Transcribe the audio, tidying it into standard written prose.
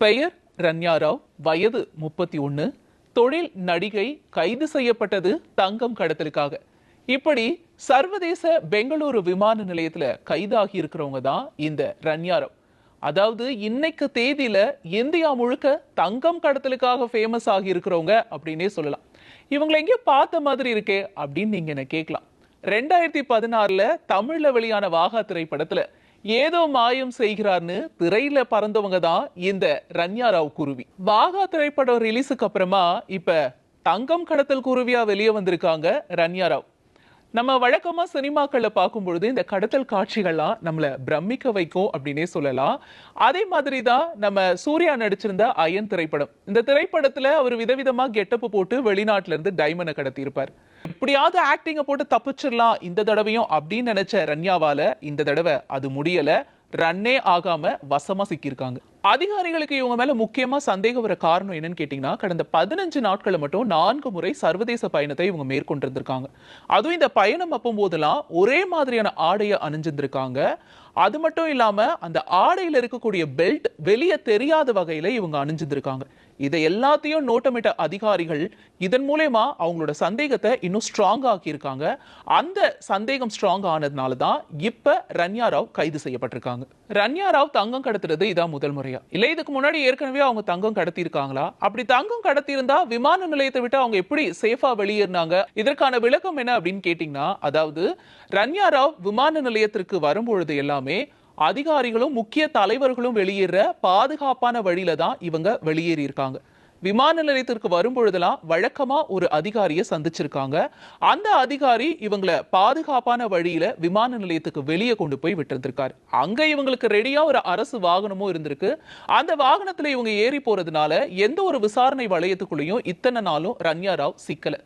பெயர் ரன்யா ராவ், வயது 31, தொழில் நடிகை, கைது செய்யப்பட்டது தங்கம் கடத்தலுக்காக. இப்படி சர்வதேச பெங்களூரு விமான நிலையத்துல கைதாகி இருக்கிறவங்க தான் இந்த ரன்யா ராவ். அதாவது இன்னைக்கு தேதியில இந்தியா முழுக்க தங்கம் கடத்தலுக்காக ஃபேமஸ் ஆகி இருக்கிறவங்க அப்படின்னே சொல்லலாம். இவங்களை எங்கேயோ பார்த்த மாதிரி இருக்கே அப்படின்னு நீங்க என்ன கேட்கலாம். 2016ல தமிழ்ல வெளியான வாகா திரைப்படத்துல ஏதோ மாயம் செய்கிறார்னு திரையில பறந்தவங்க தான் இந்த ரன்யா ராவ் குருவி. வாகா திரைப்படம் ரிலீஸுக்கு அப்புறமா இப்ப தங்கம் கடத்தல் குருவியா வெளியே வந்திருக்காங்க ரன்யா ராவ். நம்ம வழக்கமா சினிமாக்கள்ல பார்க்கும் பொழுது இந்த கடத்தல் காட்சிகள்லாம் நம்மள பிரமிக்க வைக்கும் அப்படின்னே சொல்லலாம். அதே மாதிரி தான் நம்ம சூர்யா நடிச்சிருந்த அயன் திரைப்படம். இந்த திரைப்படத்துல அவர் விதவிதமா கெட்டப்பு போட்டு வெளிநாட்டுல இருந்து டைமண்டை கடத்தி இருப்பார். எப்படியாவது ஆக்டிங்க போட்டு தப்பிச்சிடலாம் இந்த தடவையும் அப்படின்னு நினைச்ச ரன்யாவால இந்த தடவை அது முடியல. ரன்னே ஆகாம வசமா சிக்கியிருக்காங்க. அதிகாரிகளுக்கு இவங்க மேல முக்கியமா சந்தேகம் வர காரணம் என்னன்னு கேட்டீங்கன்னா, கடந்த 15 நாட்களை மட்டும் 4 முறை சர்வதேச பயணத்தை இவங்க மேற்கொண்டிருந்திருக்காங்க. அதுவும் இந்த பயணம் அப்போதெல்லாம் ஒரே மாதிரியான ஆடையை அணிஞ்சிருந்திருக்காங்க. அது மட்டும் இல்லாம அந்த ஆடையில இருக்கக்கூடிய பெல்ட் வெளியே தெரியாத வகையில இவங்க அணிஞ்சிருந்திருக்காங்க. இதை எல்லாத்தையும் நோட்டமிட்ட அதிகாரிகள் இதன் மூலமா அவங்களோட சந்தேகத்தை இன்னும் ஸ்ட்ராங் ஆக்கியிருக்காங்க. அந்த சந்தேகம் ஸ்ட்ராங் ஆனதுனால தான் இப்ப ரன்யா ராவ் கைது செய்யப்பட்டிருக்காங்க. ரன்யா ராவ் தங்கம் கடத்துறது இதான் முதல் முறையா இல்ல இதுக்கு முன்னாடி ஏற்கனவே அவங்க தங்கம் கடத்தி இருக்காங்களா? அப்படி தங்கம் கடத்தி இருந்தா விமான நிலையத்தை விட்டு அவங்க எப்படி சேஃபா வெளியேறினாங்க? இதற்கான விளக்கம் என்ன அப்படின்னு கேட்டீங்கன்னா, அதாவது ரன்யா ராவ் விமான நிலையத்திற்கு வரும்பொழுது எல்லாமே அதிகாரிகளும் முக்கிய தலைவர்களும் வெளியேற பாதுகாப்பான வழியில தான் இவங்க வெளியேறி இருக்காங்க. விமான நிலையத்திற்கு வரும்பொழுதெல்லாம் வழக்கமா ஒரு அதிகாரியை சந்திச்சிருக்காங்க. அந்த அதிகாரி இவங்களை பாதுகாப்பான வழியில விமான நிலையத்துக்கு வெளியே கொண்டு போய் விட்டிருந்திருக்காரு. அங்க இவங்களுக்கு ரெடியா ஒரு அரசு வாகனமும் இருந்திருக்கு. அந்த வாகனத்துல இவங்க ஏறி போறதுனால எந்த ஒரு விசாரணை வளையத்துக்குள்ளேயும் இத்தனை நாளும் ரன்யா ராவ் சிக்கல.